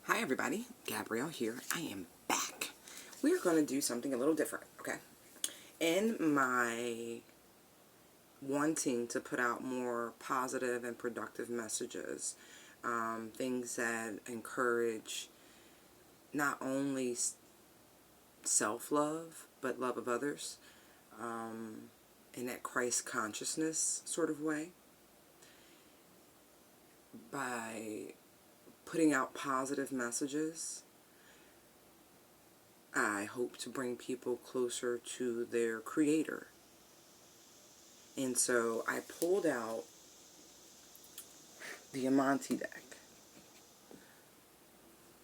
Hi everybody, Gabrielle here. I am back. We're going to do something a little different, okay? In my wanting to put out more positive and productive messages, things that encourage not only self-love, but love of others, in that Christ consciousness sort of way, by putting out positive messages, I hope to bring people closer to their creator. And so I pulled out the Amante deck,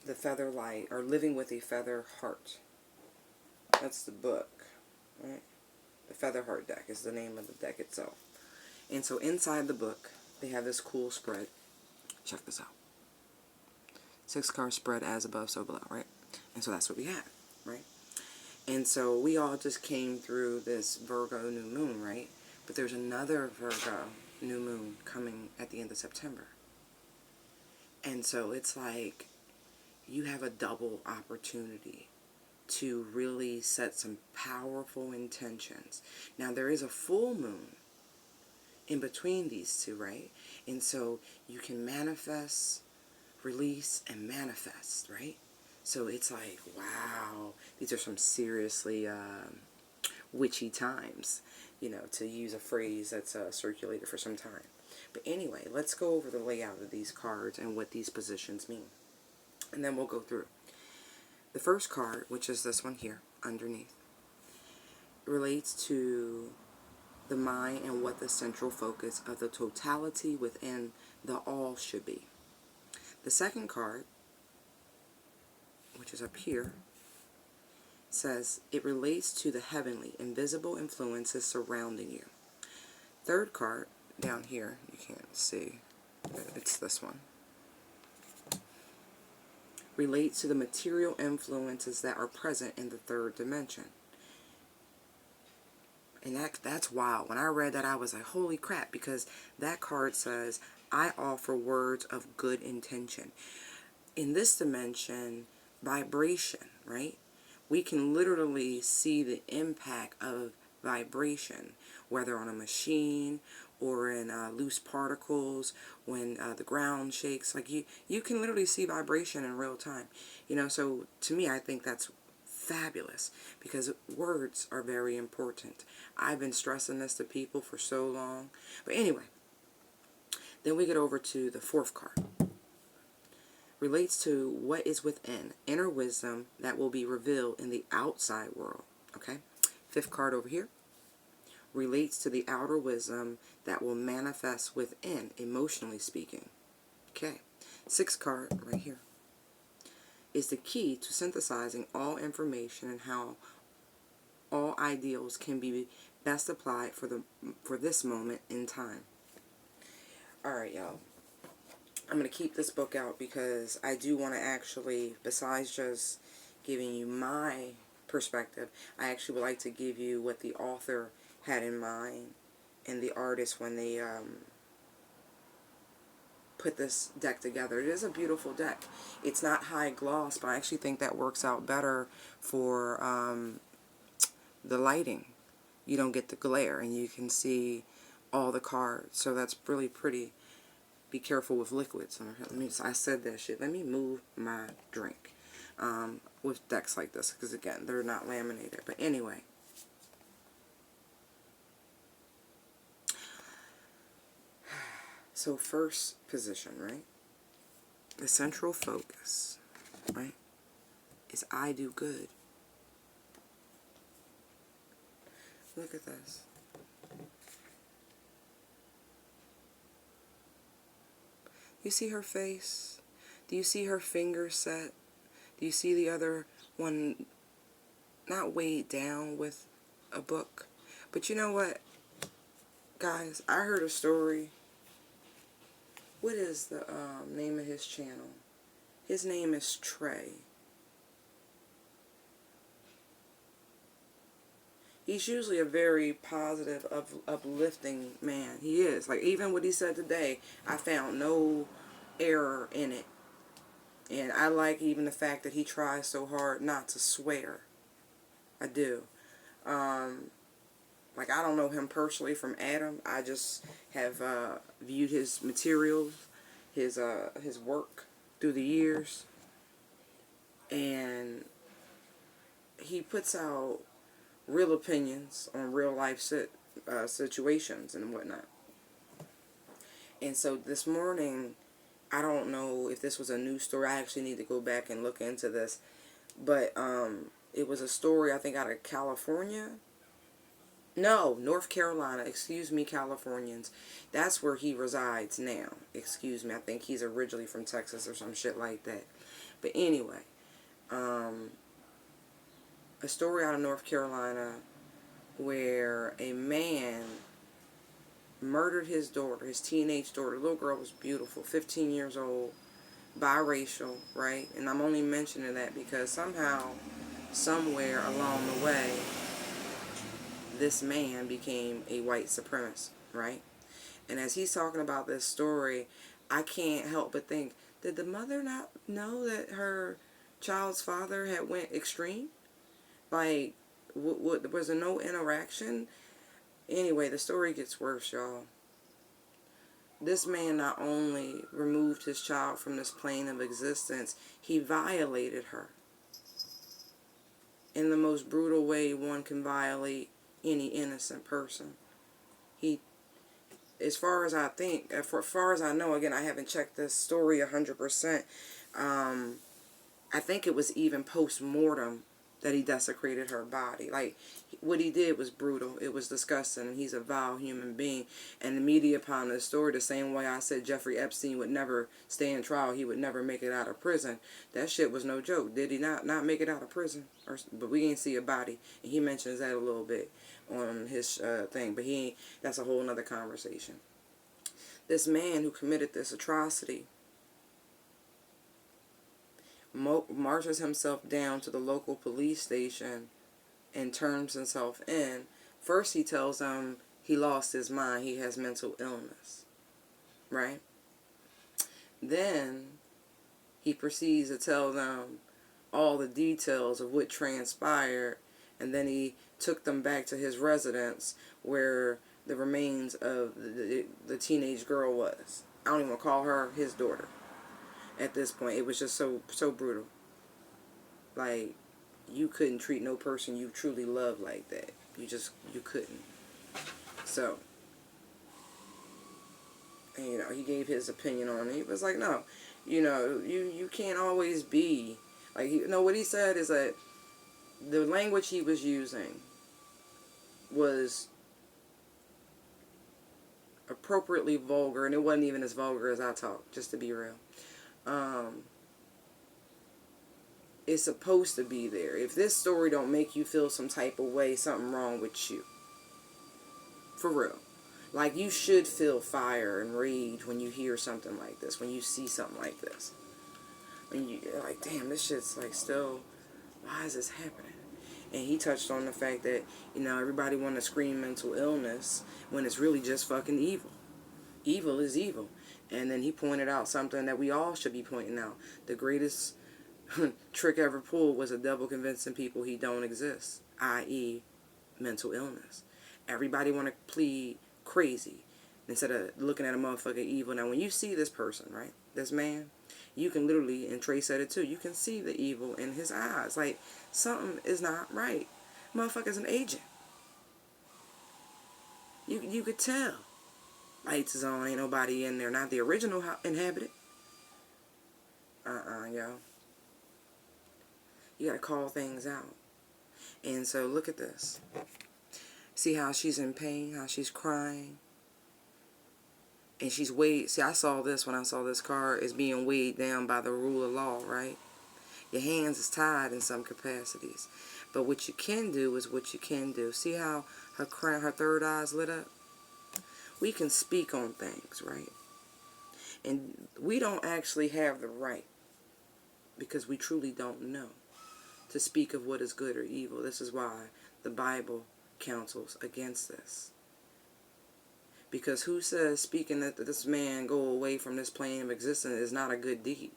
the Feather Light, or Living with a Feather Heart. That's the book, right? The Feather Heart deck is the name of the deck itself. And so inside the book, they have this cool spread. Check this out. 6-card spread, as above, so below, right? And so that's what we have, right? And so we all just came through this Virgo new moon, right? But there's another Virgo new moon coming at the end of September. And so it's like you have a double opportunity to really set some powerful intentions. Now there is a full moon in between these two, right? And so you can manifest, release, and manifest, right? So it's like, wow, these are some seriously witchy times, to use a phrase that's circulated for some time. But anyway, let's go over the layout of these cards and what these positions mean. And then we'll go through. The first card, which is this one here, underneath, relates to the mind and what the central focus of the totality within the all should be. The second card, which is up here, says it relates to the heavenly, invisible influences surrounding you. Third card, down here, you can't see, it's this one, relates to the material influences that are present in the third dimension. And that's wild. When I read that, I was like, holy crap, because that card says, I offer words of good intention. In this dimension, vibration, right? We can literally see the impact of vibration, whether on a machine or in loose particles, when the ground shakes. Like you can literally see vibration in real time. So to me, I think that's fabulous, because words are very important. I've been stressing this to people for so long. But anyway, then we get over to the fourth card. Relates to what is within, inner wisdom that will be revealed in the outside world. Okay? Fifth card over here relates to the outer wisdom that will manifest within, emotionally speaking. Okay? Sixth card right here is the key to synthesizing all information and how all ideals can be best applied for this moment in time. Alright, y'all. I'm going to keep this book out because I do want to actually, besides just giving you my perspective, I actually would like to give you what the author had in mind and the artist when they put this deck together. It is a beautiful deck. It's not high gloss, but I actually think that works out better for the lighting. You don't get the glare and you can see all the cards, so that's really pretty. Be careful with liquids. I said that shit. Let me move my drink with decks like this, because again, they're not laminated. But anyway, so first position, right? The central focus, right, is I do good. Look at this. You see her face? Do you see her fingers set? Do you see the other one not weighed down with a book? But you know what, guys? I heard a story. What is the name of his channel? His name is Trey. He's usually a very positive, uplifting man. He is. Like, even what he said today, I found no error in it. And I like even the fact that he tries so hard not to swear. I do. Like, I don't know him personally from Adam. I just have viewed his materials, his work through the years. And he puts out real opinions on real life situations and whatnot. And so this morning, I don't know if this was a new story. I actually need to go back and look into this. But it was a story, I think, out of California. No, North Carolina. Excuse me, Californians. That's where he resides now. Excuse me. I think he's originally from Texas or some shit like that. But anyway, a story out of North Carolina where a man murdered his daughter, his teenage daughter. The little girl was beautiful, 15 years old, biracial, right? And I'm only mentioning that because somehow, somewhere along the way, this man became a white supremacist, right? And as he's talking about this story, I can't help but think, did the mother not know that her child's father had went extreme? Like, was there no interaction? Anyway, the story gets worse, y'all. This man not only removed his child from this plane of existence, he violated her in the most brutal way one can violate any innocent person. He, as far as I think, as far as I know, again, I haven't checked this story 100%. I think it was even post-mortem that he desecrated her body. Like, what he did was brutal. It was disgusting, and he's a vile human being. And the media upon this story, the same way I said Jeffrey Epstein would never stay in trial, he would never make it out of prison. That shit was no joke. Did he not make it out of prison? But we ain't see a body, and he mentions that a little bit on his thing. But he ain't, that's a whole nother conversation. This man who committed this atrocity marches himself down to the local police station and turns himself in. First he tells them he lost his mind, he has mental illness, right? Then he proceeds to tell them all the details of what transpired, and then he took them back to his residence where the remains of the teenage girl was. I don't even want to call her his daughter. At this point, it was just so brutal. Like, you couldn't treat no person you truly love like that. You couldn't. So, and, you know, he gave his opinion on it. He was like, no, you know, you can't always be, like, you know, what he said is that the language he was using was appropriately vulgar, and it wasn't even as vulgar as I talk, just to be real. It's supposed to be there. If this story don't make you feel some type of way, something wrong with you. For real. Like, you should feel fire and rage when you hear something like this, when you see something like this. When you're like, damn, this shit's like still, why is this happening? And he touched on the fact that, you know, everybody want to scream mental illness when it's really just fucking evil. Evil is evil. And then he pointed out something that we all should be pointing out. The greatest trick ever pulled was a devil convincing people he don't exist, i.e. mental illness. Everybody want to plead crazy instead of looking at a motherfucker evil. Now, when you see this person, right, this man, you can literally, and Trey said it too, you can see the evil in his eyes. Like, something is not right. Motherfucker's an agent. You could tell. Lights is on, ain't nobody in there. Not the original inhabitant. Yo. You gotta call things out. And so, look at this. See how she's in pain, how she's crying. And she's weighed. See, I saw this when I saw this car as being weighed down by the rule of law, right? Your hands is tied in some capacities. But what you can do is what you can do. See how her third eye's lit up? We can speak on things, right? And we don't actually have the right, because we truly don't know, to speak of what is good or evil. This is why the Bible counsels against this. Because who says speaking that this man go away from this plane of existence is not a good deed?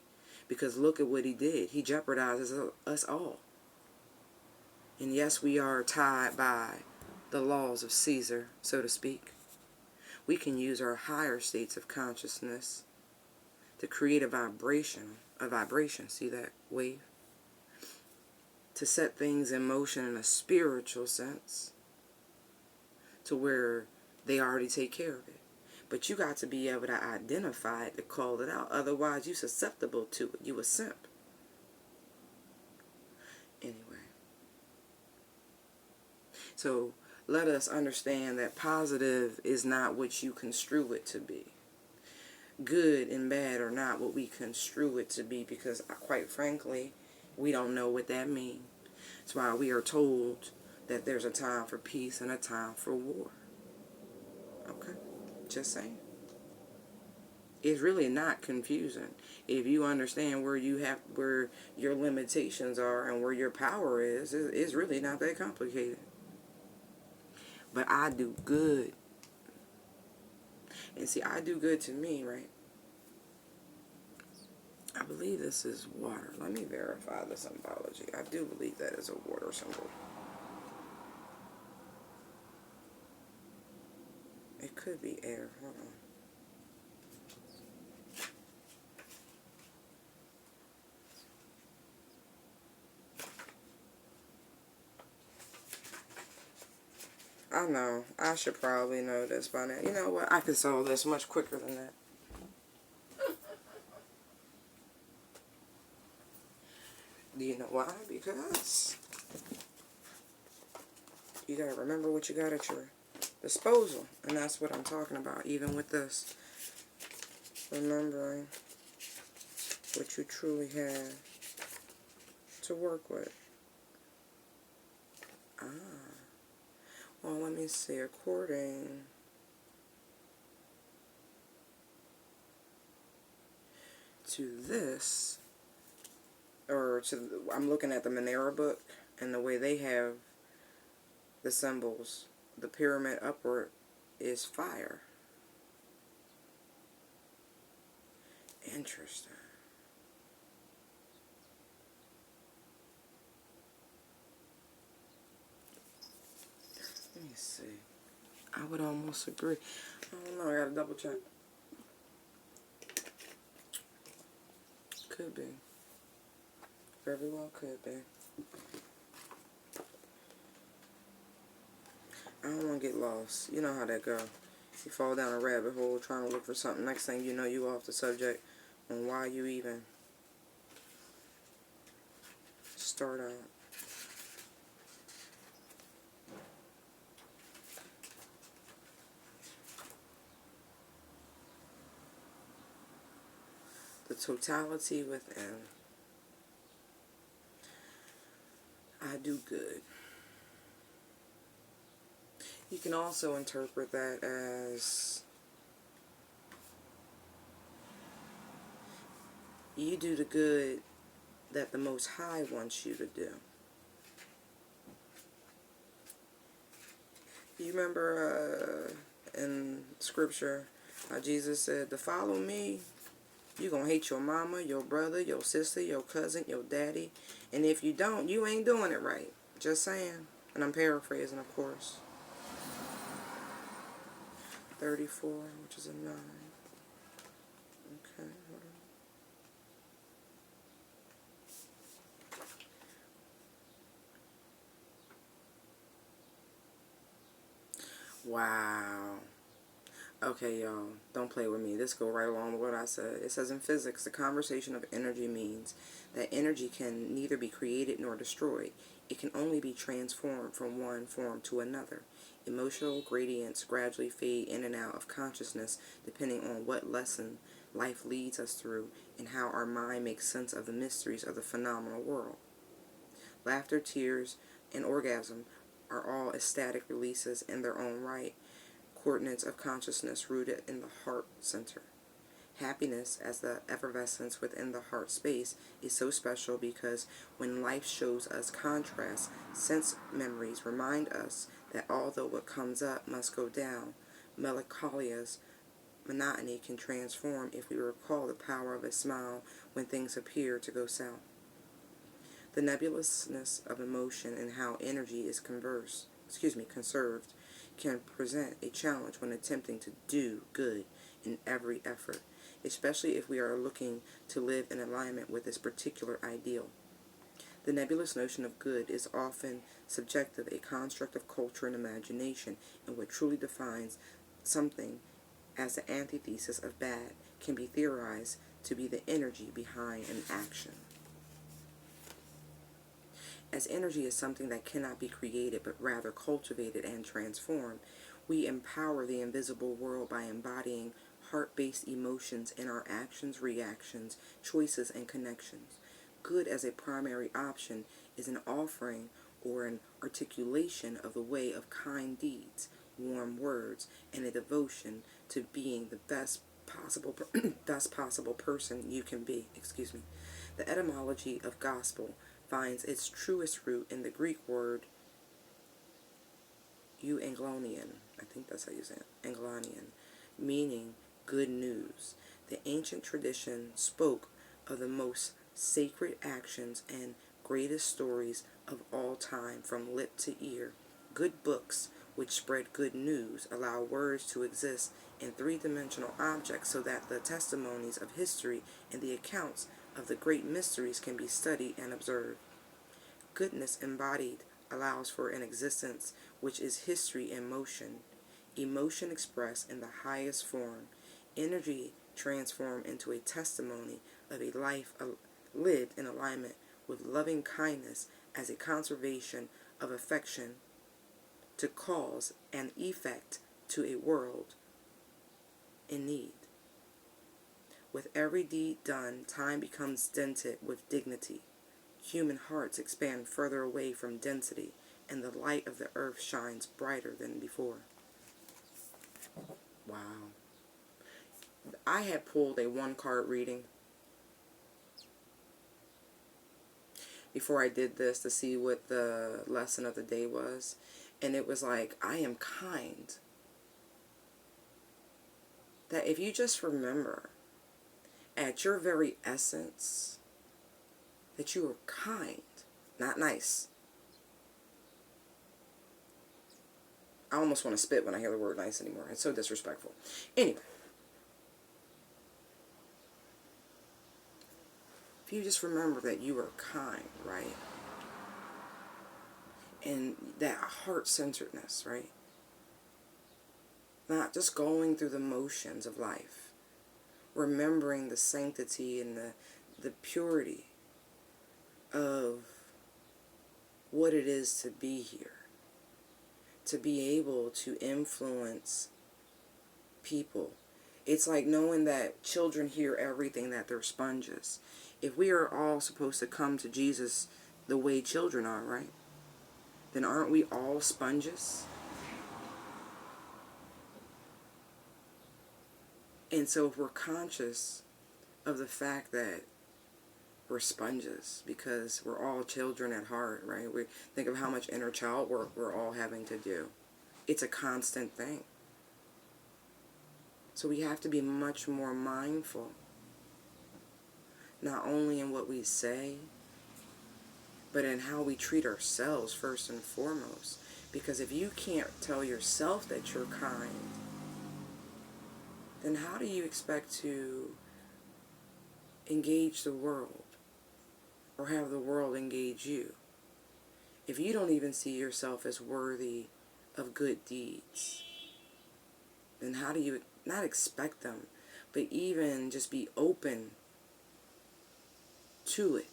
Because look at what he did. He jeopardizes us all. And yes, we are tied by the laws of Caesar, so to speak. We can use our higher states of consciousness to create a vibration, see that wave? To set things in motion in a spiritual sense to where they already take care of it. But you got to be able to identify it, to call it out. Otherwise, you're susceptible to it. You a simp. Anyway. So, let us understand that positive is not what you construe it to be. Good and bad are not what we construe it to be, because, quite frankly, we don't know what that means. That's why we are told that there's a time for peace and a time for war. Okay? Just saying. It's really not confusing. If you understand where your limitations are and where your power is, it's really not that complicated. But I do good. And see, I do good to me, right? I believe this is water. Let me verify the symbology. I do believe that is a water symbol. It could be air. Hold on. I know. I should probably know this by now. You know what? I can solve this much quicker than that. Do you know why? Because you gotta remember what you got at your disposal. And that's what I'm talking about, even with this. Remembering what you truly have to work with. Well, let me see. According to this, I'm looking at the Monera book, and the way they have the symbols, the pyramid upward is fire. Interesting. Let me see. I would almost agree. I don't know. I gotta double check. Could be. Very well could be. I don't want to get lost. You know how that go. You fall down a rabbit hole trying to look for something. Next thing you know, you off the subject on why you even start out. The totality within. I do good. You can also interpret that as you do the good that the Most High wants you to do. You remember in Scripture how Jesus said, to follow me, you're going to hate your mama, your brother, your sister, your cousin, your daddy. And if you don't, you ain't doing it right. Just saying. And I'm paraphrasing, of course. 34, which is a 9. Okay, hold on. Wow. Okay, y'all, don't play with me. This go right along with what I said. It says in physics, the conservation of energy means that energy can neither be created nor destroyed. It can only be transformed from one form to another. Emotional gradients gradually fade in and out of consciousness depending on what lesson life leads us through and how our mind makes sense of the mysteries of the phenomenal world. Laughter, tears, and orgasm are all ecstatic releases in their own right, coordinates of consciousness rooted in the heart center. Happiness, as the effervescence within the heart space, is so special because when life shows us contrast, sense memories remind us that although what comes up must go down, melancholias monotony can transform if we recall the power of a smile when things appear to go south. The nebulousness of emotion and how energy is conserved can present a challenge when attempting to do good in every effort, especially if we are looking to live in alignment with this particular ideal. The nebulous notion of good is often subjective, a construct of culture and imagination, and what truly defines something as the antithesis of bad can be theorized to be the energy behind an action. As energy is something that cannot be created but rather cultivated and transformed, we empower the invisible world by embodying heart-based emotions in our actions, reactions, choices, and connections. Good as a primary option is an offering or an articulation of the way of kind deeds, warm words, and a devotion to being the best possible person you can be. The etymology of gospel finds its truest root in the Greek word euangelonian, I think that's how you say it, angelonian, meaning good news. The ancient tradition spoke of the most sacred actions and greatest stories of all time from lip to ear. Good books, which spread good news, allow words to exist in three-dimensional objects so that the testimonies of history and the accounts of the great mysteries can be studied and observed. Goodness embodied allows for an existence which is history in motion, emotion expressed in the highest form, energy transformed into a testimony of a life lived in alignment with loving kindness as a conservation of affection to cause and effect to a world in need. With every deed done, time becomes dented with dignity. Human hearts expand further away from density, and the light of the earth shines brighter than before. Wow. I had pulled a one-card reading before I did this to see what the lesson of the day was, and it was like, I am kind. That if you just remember, at your very essence, that you are kind, not nice. I almost want to spit when I hear the word nice anymore. It's so disrespectful. Anyway, if you just remember that you are kind, right? And that heart-centeredness, right? Not just going through the motions of life. Remembering the sanctity and the purity of what it is to be here. To be able to influence people. It's like knowing that children hear everything, that they're sponges. If we are all supposed to come to Jesus the way children are, right? Then aren't we all sponges? And so if we're conscious of the fact that we're sponges, because we're all children at heart, right? We think of how much inner child work we're all having to do. It's a constant thing. So we have to be much more mindful, not only in what we say, but in how we treat ourselves first and foremost. Because if you can't tell yourself that you're kind, then how do you expect to engage the world or have the world engage you? If you don't even see yourself as worthy of good deeds, then how do you not expect them, but even just be open to it,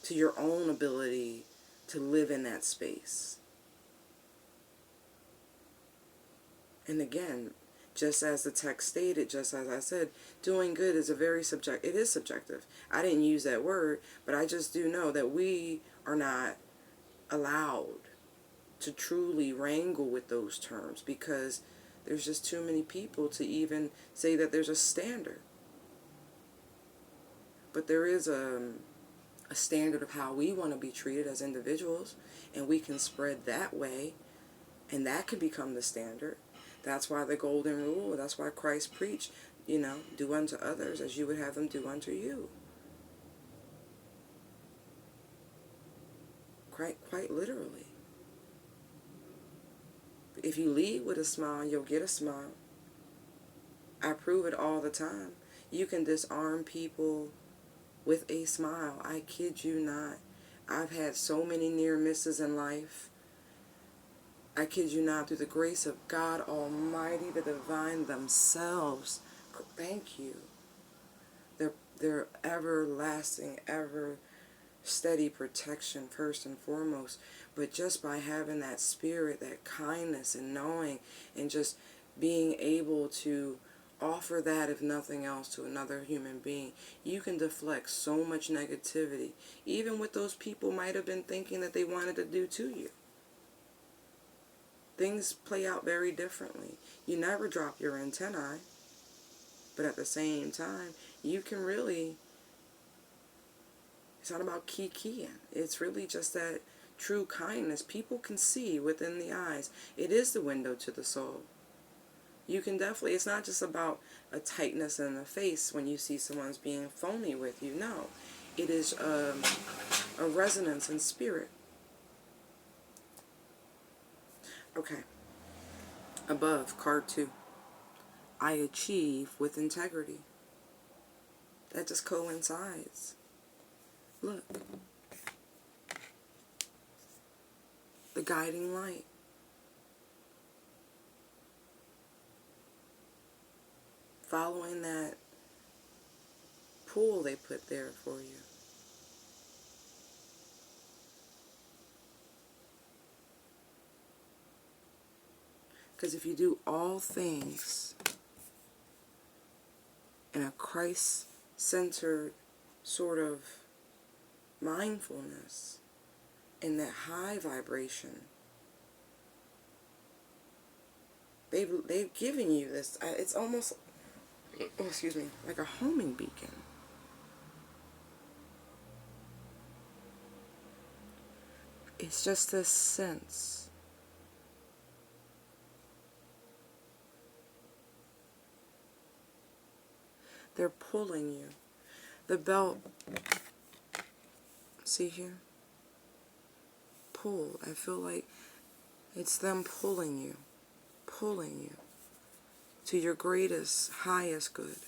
to your own ability to live in that space? And again, just as the text stated, just as I said, doing good is it is subjective. I didn't use that word, but I just do know that we are not allowed to truly wrangle with those terms, because there's just too many people to even say that there's a standard. But there is a standard of how we want to be treated as individuals, and we can spread that way, and that can become the standard. That's why the golden rule, that's why Christ preached, you know, do unto others as you would have them do unto you. Quite literally. If you lead with a smile, you'll get a smile. I prove it all the time. You can disarm people with a smile. I kid you not. I've had so many near misses in life. I kid you not, through the grace of God Almighty, the divine themselves. Thank you. Their everlasting, ever steady protection first and foremost. But just by having that spirit, that kindness, and knowing, and just being able to offer that, if nothing else, to another human being, you can deflect so much negativity, even what those people might have been thinking that they wanted to do to you. Things play out very differently. You never drop your antennae, but at the same time, you can really, it's not about kikiing. It's really just that true kindness. People can see within the eyes. It is the window to the soul. You can definitely, it's not just about a tightness in the face when you see someone's being phony with you. No, it is a resonance in spirit. Okay. Above, card 2. I achieve with integrity. That just coincides. Look. The guiding light. Following that pool they put there for you. Because if you do all things in a Christ-centered sort of mindfulness, in that high vibration, they've given you this, it's almost, excuse me, like a homing beacon. It's just this sense. They're pulling you. The belt, see here? Pull. I feel like it's them pulling you to your greatest, highest good.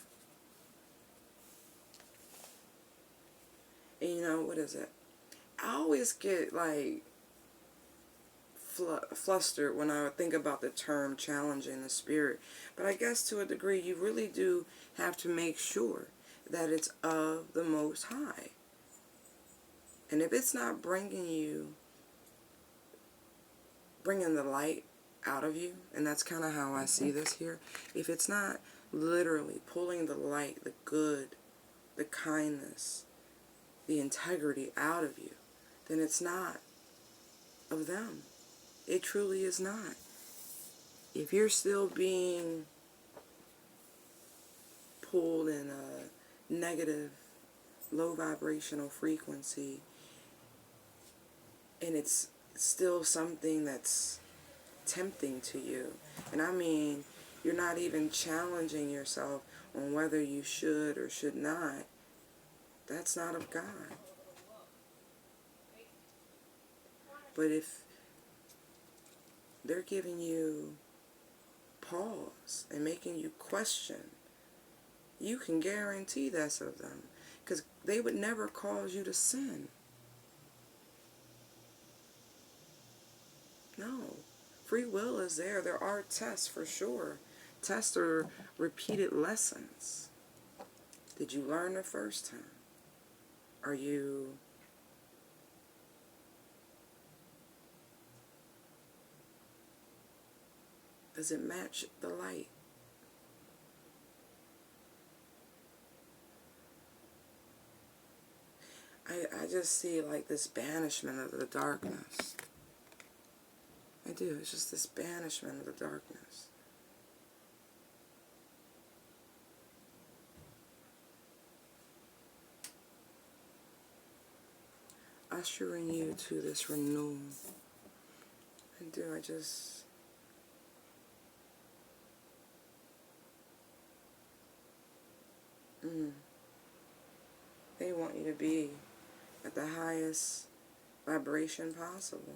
And you know, what is it? I always get like flustered when I think about the term challenging the spirit. But I guess to a degree you really do have to make sure that it's of the Most High. And if it's not bringing the light out of you, and that's kind of how I see this here, if it's not literally pulling the light, the good, the kindness, the integrity out of you, then it's not of them. It truly is not. If you're still being pulled in a negative, low vibrational frequency, and it's still something that's tempting to you, and I mean, you're not even challenging yourself on whether you should or should not, that's not of God. But if they're giving you pause and making you question, you can guarantee that's of them, because they would never cause you to sin. No. Free will is there. There are tests for sure. Tests are repeated lessons. Did you learn the first time? Are you... Does it match the light? I just see like this banishment of the darkness. I do. It's just this banishment of the darkness. Ushering you to this renewal. I do. I just... They want you to be at the highest vibration possible.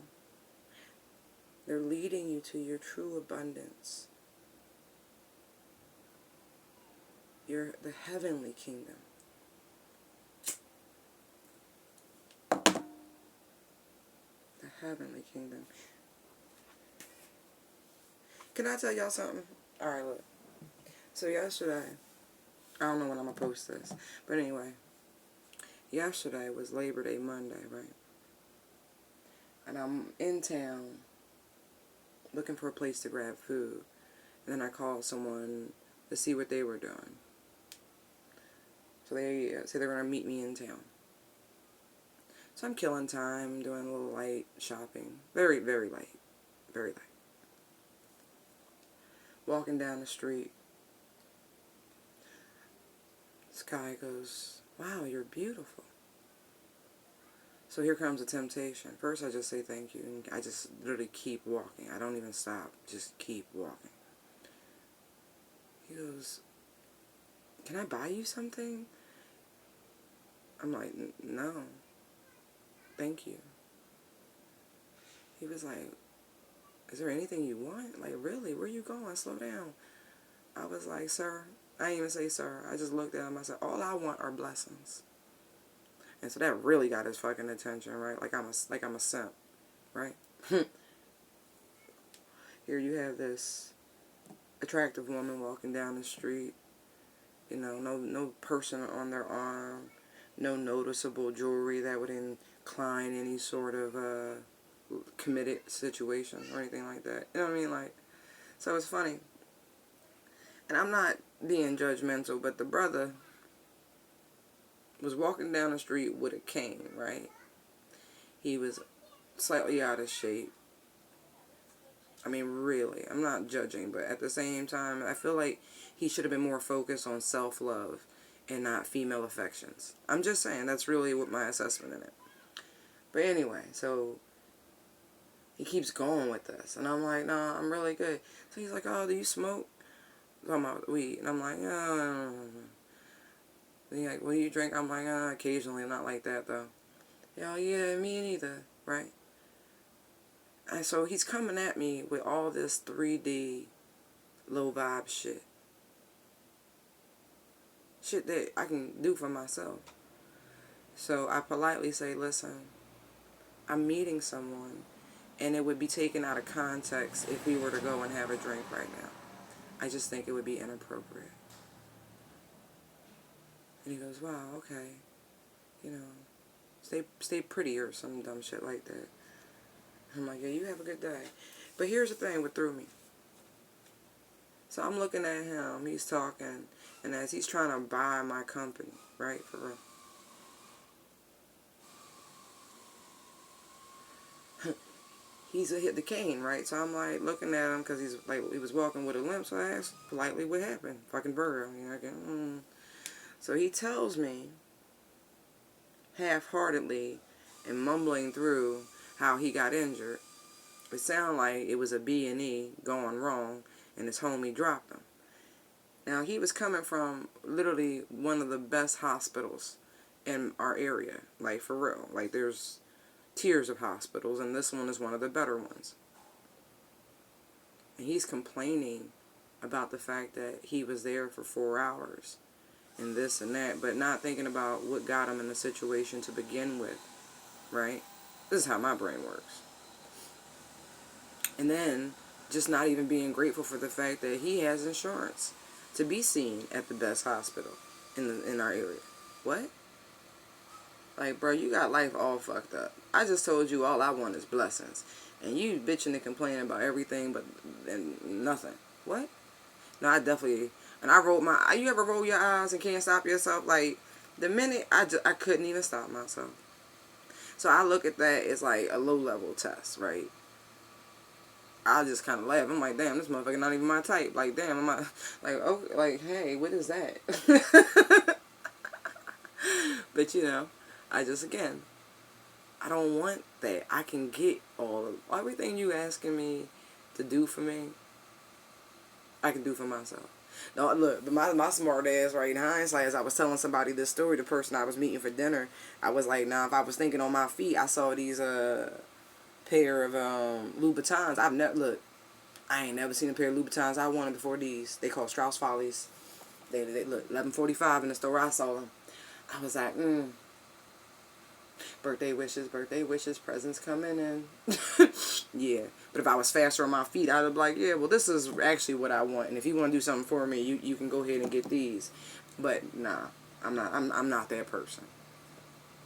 They're leading you to your true abundance. The heavenly kingdom. The heavenly kingdom. Can I tell y'all something? Alright, look. So yesterday, I don't know when I'm going to post this, but anyway, yesterday was Labor Day Monday, right? And I'm in town looking for a place to grab food. And then I called someone to see what they were doing. So they said they're going to meet me in town. So I'm killing time, doing a little light shopping. Very, very light. Very light. Walking down the street. This guy goes, "Wow, you're beautiful." So here comes the temptation. First I just say thank you, and I just literally keep walking. I don't even stop. Just keep walking. He goes, "Can I buy you something?" I'm like, "No. Thank you." He was like, "Is there anything you want? Like, really? Where you going? Slow down." I was like, "Sir," I didn't even say sir. I just looked at him. I said, "All I want are blessings." And so that really got his fucking attention, right? Like I'm a simp, right? Here you have this attractive woman walking down the street. You know, no person on their arm, no noticeable jewelry that would incline any sort of committed situation or anything like that. You know what I mean? Like, so it's funny. And I'm not being judgmental, but the brother was walking down the street with a cane, right? He was slightly out of shape. I mean, really, I'm not judging, but at the same time, I feel like he should have been more focused on self-love and not female affections. I'm just saying, that's really what my assessment in it. But anyway, so he keeps going with this, and I'm like, "Nah, I'm really good." So he's like, "Oh, do you smoke?" I'm talking about weed, and I'm like, "No." And he's like, "What do you drink?" I'm like, "Occasionally, not like that though." "Hell yeah, me neither," right? And so he's coming at me with all this 3D low vibe shit. Shit that I can do for myself. So I politely say, "Listen, I'm meeting someone, and it would be taken out of context if we were to go and have a drink right now. I just think it would be inappropriate." And he goes, "Wow, okay. You know, stay pretty," or some dumb shit like that. I'm like, "Yeah, you have a good day." But here's the thing what threw me. So I'm looking at him, he's talking, and as he's trying to buy my company, right, for real. He's hit the cane, right? So I'm like looking at him because he's like he was walking with a limp. So I asked politely what happened. Fucking Virgo, you know. So he tells me half-heartedly and mumbling through how he got injured. It sounded like it was a B&E going wrong, and his homie dropped him. Now he was coming from literally one of the best hospitals in our area, like for real. Like there's tiers of hospitals, and this one is one of the better ones. And he's complaining about the fact that he was there for 4 hours and this and that, but not thinking about what got him in the situation to begin with, right? This is how my brain works. And then just not even being grateful for the fact that he has insurance to be seen at the best hospital in our area. What? Like, bro, you got life all fucked up. I just told you all I want is blessings. And you bitching and complaining about everything but and nothing. What? No, I definitely... And I rolled my... You ever roll your eyes and can't stop yourself? Like, the minute I couldn't even stop myself. So I look at that as like a low-level test, right? I just kind of laugh. I'm like, damn, this motherfucker not even my type. Like, damn, I'm not... Like, okay, like, hey, what is that? But, you know... I just, again, I don't want that. I can get everything you asking me to do for me, I can do for myself. No, look, my smart ass right now, it's like, as I was telling somebody this story, the person I was meeting for dinner, I was like, nah, if I was thinking on my feet, I saw these pair of Louboutins. I've never, look, I ain't never seen a pair of Louboutins I wanted before these. They called Strauss Follies. They look, 11:45 in the store I saw them. I was like, birthday wishes, presents coming in. Yeah. But if I was faster on my feet, I'd be like, yeah, well, this is actually what I want. And if you want to do something for me, you can go ahead and get these. But nah, I'm not that person.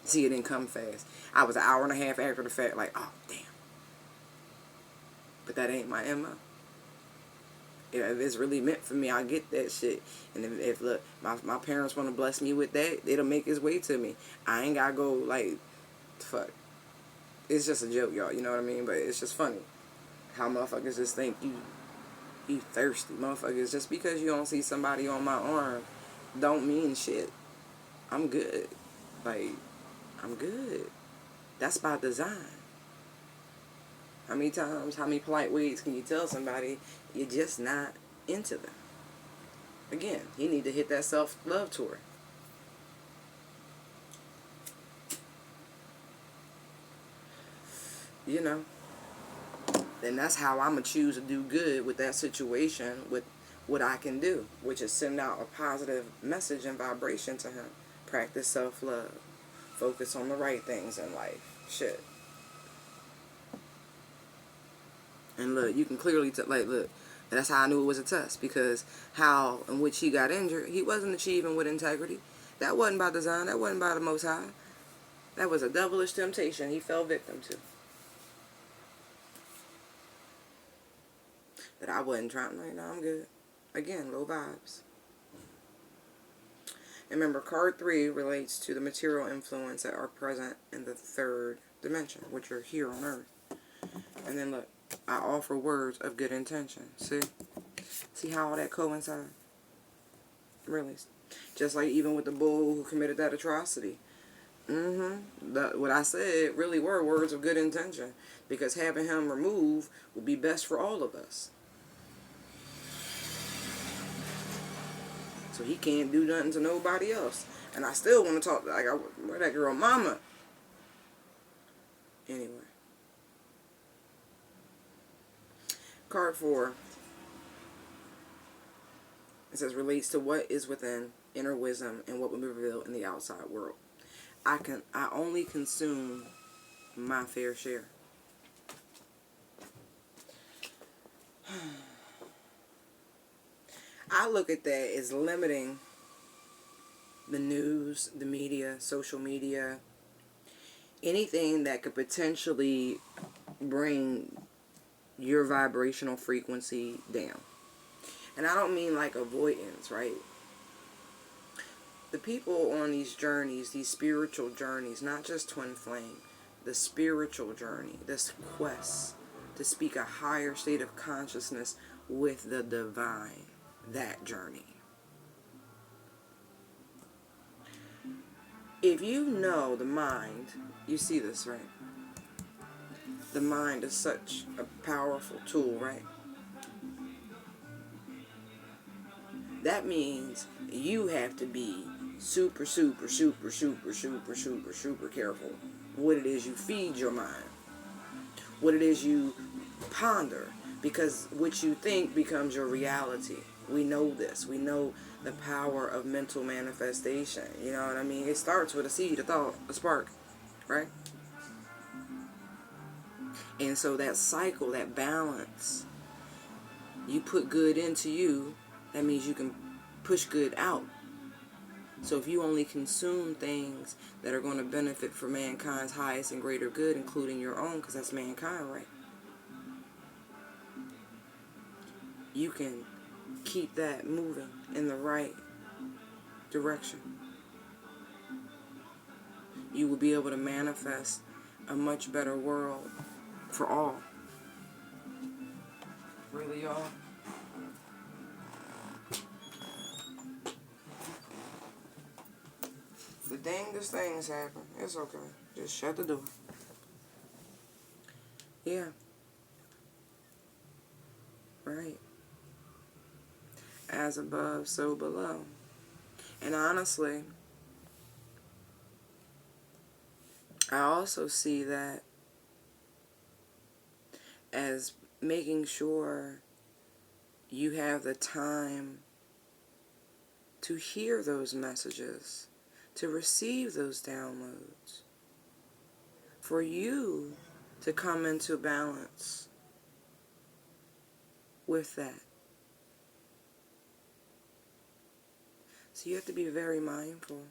See, it didn't come fast. I was an hour and a half after the fact, like, oh, damn. But that ain't my MO. If it's really meant for me, I get that shit. And if look, my parents want to bless me with that, it'll make its way to me. I ain't gotta go, like, fuck. It's just a joke, y'all, you know what I mean? But it's just funny how motherfuckers just think you thirsty. Motherfuckers, just because you don't see somebody on my arm don't mean shit. I'm good. Like, I'm good. That's by design. How many times, how many polite ways can you tell somebody you're just not into them? Again, you need to hit that self-love tour. You know. And that's how I'm going to choose to do good with that situation, with what I can do, which is send out a positive message and vibration to him. Practice self-love. Focus on the right things in life. Shit. And look, you can clearly tell, like, look, that's how I knew it was a test, because how in which he got injured, he wasn't achieving with integrity. That wasn't by design. That wasn't by the Most High. That was a devilish temptation he fell victim to. That I wasn't trying, like, no, I'm good. Again, low vibes. And remember, card 3 relates to the material influence that are present in the third dimension, which are here on Earth. And then look, I offer words of good intention. See how all that coincides? Really. Just like even with the bull who committed that atrocity. What I said really were words of good intention, because having him removed would be best for all of us. So he can't do nothing to nobody else. And I still want to talk, like, where that girl mama? Anyway. Card 4. It says, relates to what is within, inner wisdom, and what will be revealed in the outside world. I only consume my fair share. I look at that as limiting the news, the media, social media, anything that could potentially bring your vibrational frequency down. And I don't mean like avoidance, right? The people on these journeys, these spiritual journeys, not just Twin Flame, the spiritual journey, this quest to speak a higher state of consciousness with the divine, that journey. If you know the mind, you see this, right? The mind is such a powerful tool, right? That means you have to be super careful what it is you feed your mind, what it is you ponder, because what you think becomes your reality. We know this. We know the power of mental manifestation. You know what I mean? It starts with a seed, a thought, a spark, right? And so that cycle, that balance, you put good into you, that means you can push good out. So if you only consume things that are going to benefit for mankind's highest and greater good, including your own, because that's mankind, right? You can keep that moving in the right direction. You will be able to manifest a much better world for all. Really, y'all? The dangest things happen. It's okay. Just shut the door. Yeah. Right. as above, so below. And honestly, I also see that as making sure you have the time to hear those messages, to receive those downloads, for you to come into balance with that. So you have to be very mindful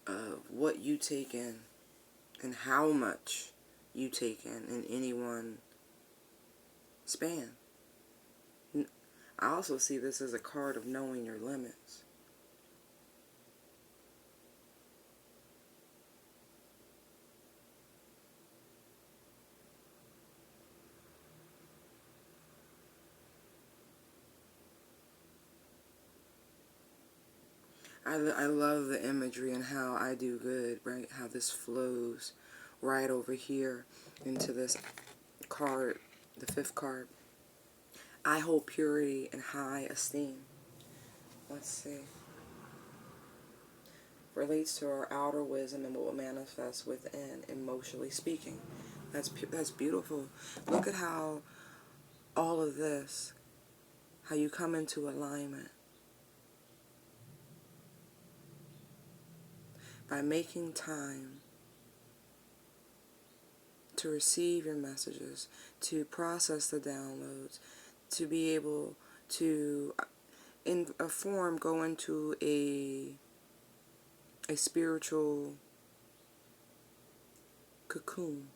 of what you take in and how much you take in any one span. I also see this as a card of knowing your limits. I love the imagery and how I do good, right? How this flows right over here into this card, the 5th card. I hold purity and high esteem. Let's see. Relates to our outer wisdom and what will manifest within, emotionally speaking. That's beautiful. Look at how all of this, how you come into alignment by making time to receive your messages, to process the downloads, to be able to, in a form, go into a spiritual cocoon.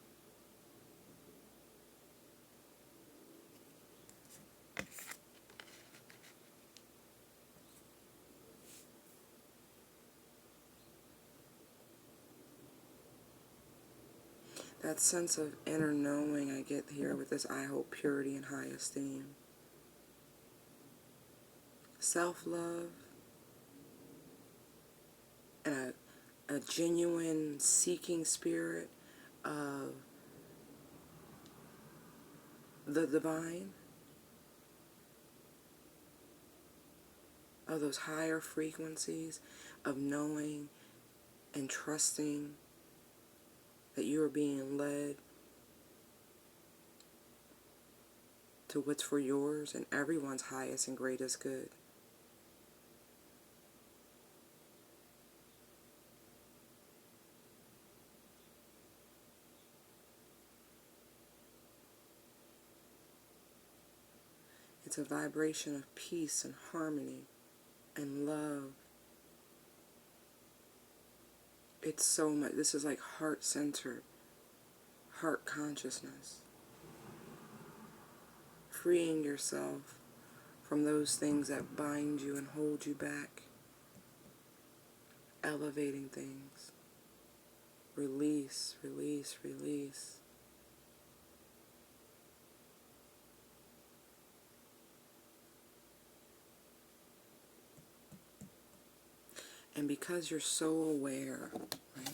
That sense of inner knowing I get here with this I hold purity and high esteem. Self-love and a genuine seeking spirit of the divine, of those higher frequencies of knowing and trusting that you are being led to what's for yours and everyone's highest and greatest good. It's a vibration of peace and harmony and love. It's so much. This is like heart-centered, heart consciousness. Freeing yourself from those things that bind you and hold you back. Elevating things. Release, release, release. And because you're so aware, right?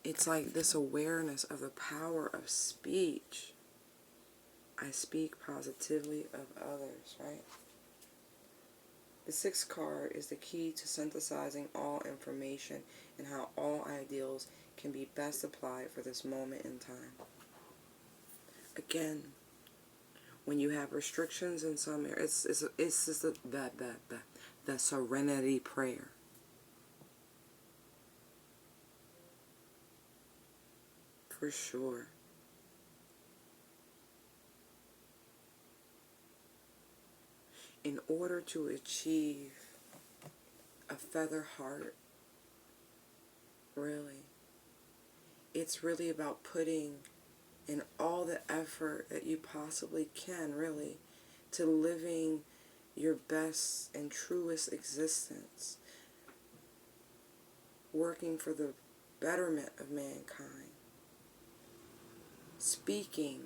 It's like this awareness of the power of speech. I speak positively of others, right? The 6th card is the key to synthesizing all information and how all ideals can be best applied for this moment in time. Again, when you have restrictions in some areas, it's just the serenity prayer. For sure. In order to achieve a feather heart, really, it's really about putting in all the effort that you possibly can, really, to living your best and truest existence, working for the betterment of mankind, speaking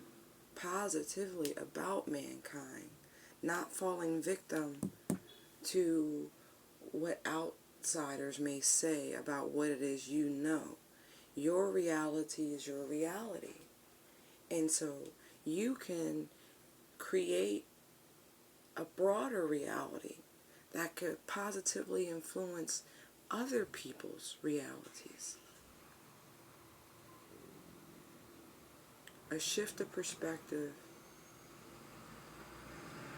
positively about mankind, not falling victim to what outsiders may say about what it is you know. Your reality is your reality. And so you can create a broader reality that could positively influence other people's realities. A shift of perspective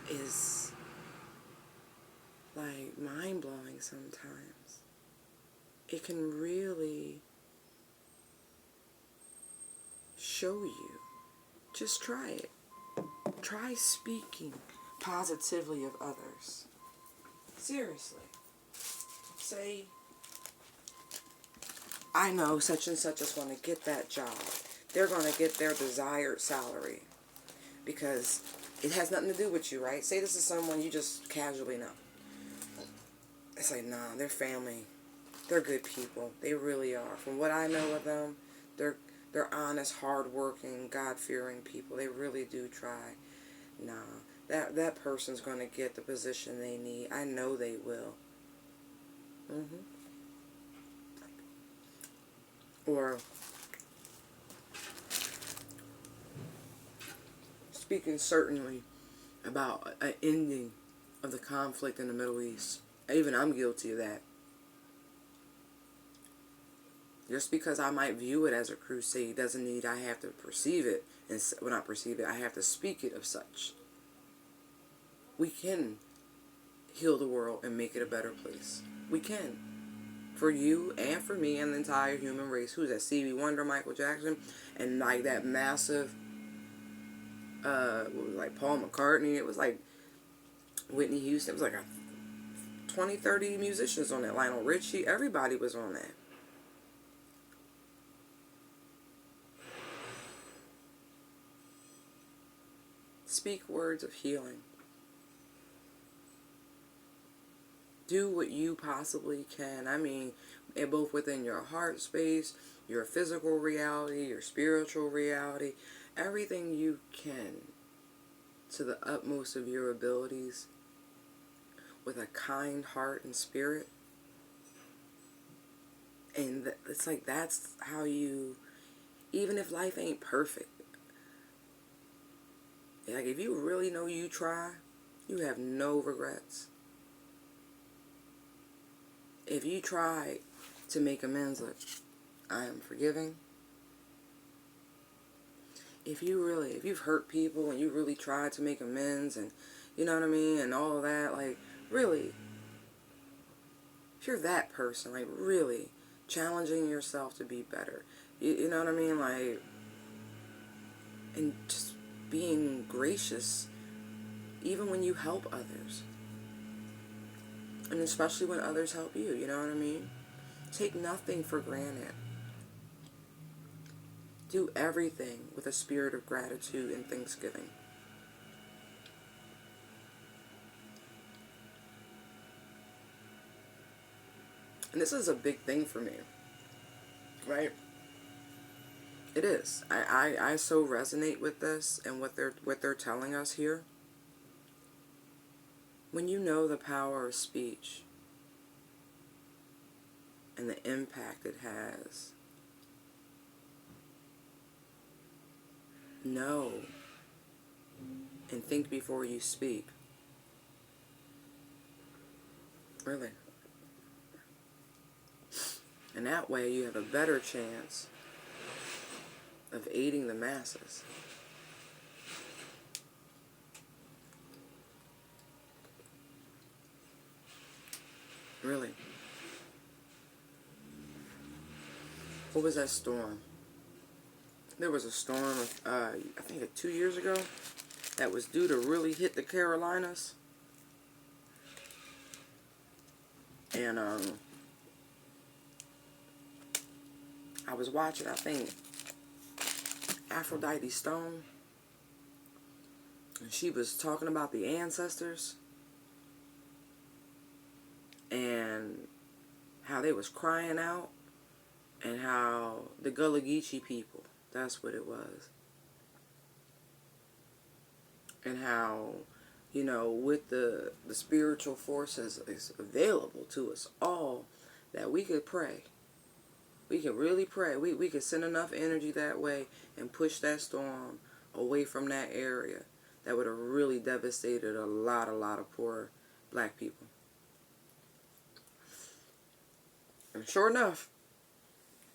is like mind-blowing sometimes. It can really show you. Just try it. Try speaking positively of others. Seriously. Say, I know such and such is going to get that job. They're going to get their desired salary. Because it has nothing to do with you, right? Say this is someone you just casually know. It's like, nah, they're family. They're good people. They really are. From what I know of them, they're honest, hard-working, God-fearing people. They really do try. Nah, that person's going to get the position they need. I know they will. Or speaking certainly about an ending of the conflict in the Middle East. Even I'm guilty of that. Just because I might view it as a crusade doesn't mean I have to perceive it, and well, not perceive it, I have to speak it of such. We can heal the world and make it a better place. We can. For you and for me and the entire human race. Who's that? Stevie Wonder, Michael Jackson, and like that massive, what was it, like Paul McCartney. It was like Whitney Houston. It was like a 20, 30 musicians on that. Lionel Richie. Everybody was on that. Speak words of healing. Do what you possibly can. I mean, both within your heart space, your physical reality, your spiritual reality, everything you can to the utmost of your abilities with a kind heart and spirit. And it's like that's how you, even if life ain't perfect, like if you really know you try, you have no regrets. If you try to make amends, like, I am forgiving. If you've hurt people and you really tried to make amends and, you know what I mean, and all of that, like, really, if you're that person, like, really challenging yourself to be better, you know what I mean, like, and just being gracious, even when you help others. And especially when others help you, you know what I mean? Take nothing for granted. Do everything with a spirit of gratitude and thanksgiving. And this is a big thing for me, right? It is. I so resonate with this and what they're telling us here. When you know the power of speech and the impact it has, know and think before you speak. Really. And that way you have a better chance of aiding the masses. Really. What was that storm? There was a storm, I think 2 years ago, that was due to really hit the Carolinas. And I was watching, I think, Aphrodite Stone. And she was talking about the ancestors. And how they was crying out. And how the Gullah Geechee people, that's what it was. And how, you know, with the spiritual forces is available to us all, that we could pray. We could really pray. We could send enough energy that way and push that storm away from that area that would have really devastated a lot of poor black people. And sure enough,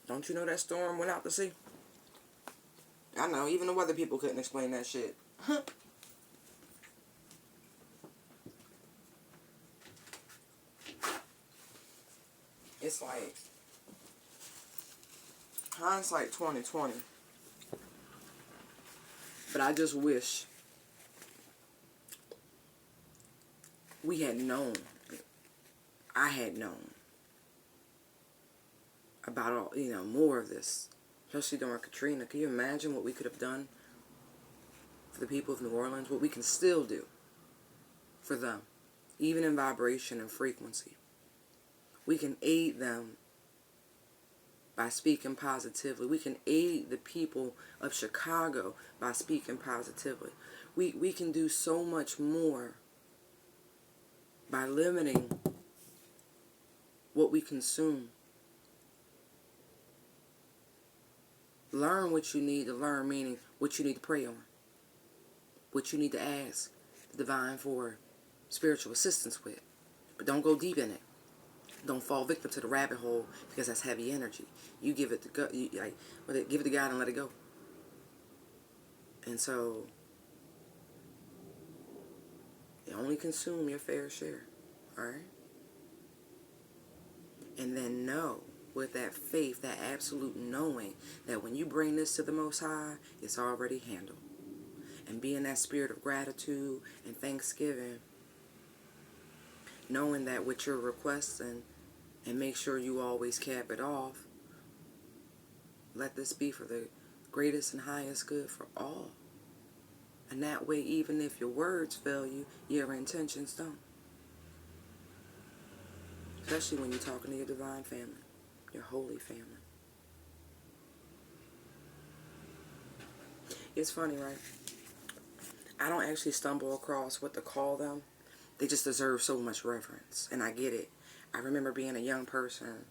don't you know that storm went out to sea? I know, even the weather people couldn't explain that shit. It's like hindsight 2020. But I just wish we had known, I had known about all, more of this, especially during Katrina. Can you imagine what we could have done for the people of New Orleans? What we can still do for them, even in vibration and frequency. We can aid them by speaking positively. We can aid the people of Chicago by speaking positively. We can do so much more by limiting what we consume. Learn what you need to learn, meaning what you need to pray on, what you need to ask the divine for spiritual assistance with. But don't go deep in it. Don't fall victim to the rabbit hole, because that's heavy energy. You give it to God, give it to God and let it go. And so, you only consume your fair share, all right? And then know, with that faith, that absolute knowing, that when you bring this to the Most High, it's already handled. And be in that spirit of gratitude and thanksgiving, knowing that what you're requesting, and make sure you always cap it off, let this be for the greatest and highest good for all. And that way, even if your words fail you, your intentions don't. Especially when you're talking to your divine family, your holy family. It's funny, right? I don't actually stumble across what to call them. They just deserve so much reverence, and I get it. I remember being a young person,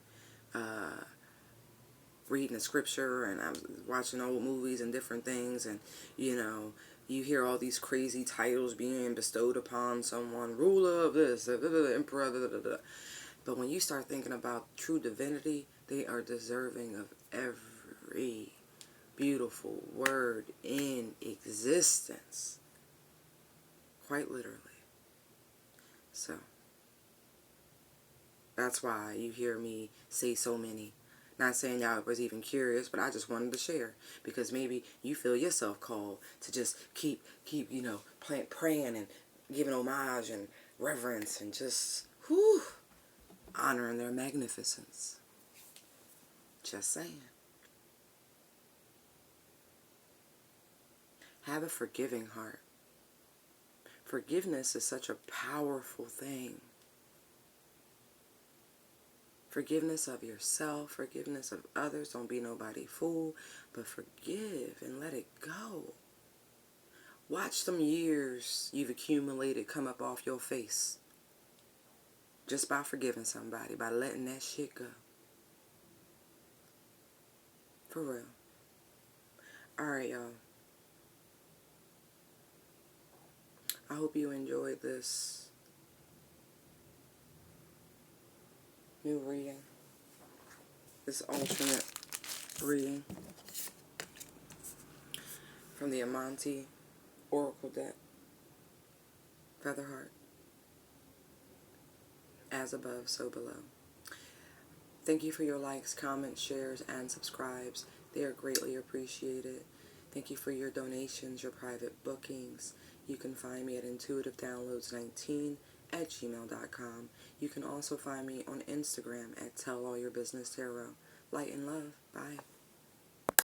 reading the scripture, and I was watching old movies and different things, and you hear all these crazy titles being bestowed upon someone, ruler of this, emperor, but when you start thinking about true divinity, they are deserving of every beautiful word in existence, quite literally. So that's why you hear me say so many. Not saying y'all was even curious, but I just wanted to share, because maybe you feel yourself called to just keep praying and giving homage and reverence and just honoring their magnificence. Just saying. Have a forgiving heart. Forgiveness is such a powerful thing. Forgiveness of yourself, forgiveness of others. Don't be nobody fool, but forgive and let it go. Watch some years you've accumulated come up off your face just by forgiving somebody, by letting that shit go. For real. Alright, y'all. I hope you enjoyed this new reading, this alternate reading from the Amati Oracle deck, Featherheart, as above, so below. Thank you for your likes, comments, shares, and subscribes. They are greatly appreciated. Thank you for your donations, your private bookings. You can find me at intuitivedownloads19@gmail.com. You can also find me on Instagram at TellAllYourBusinessTarot. Light and love. Bye.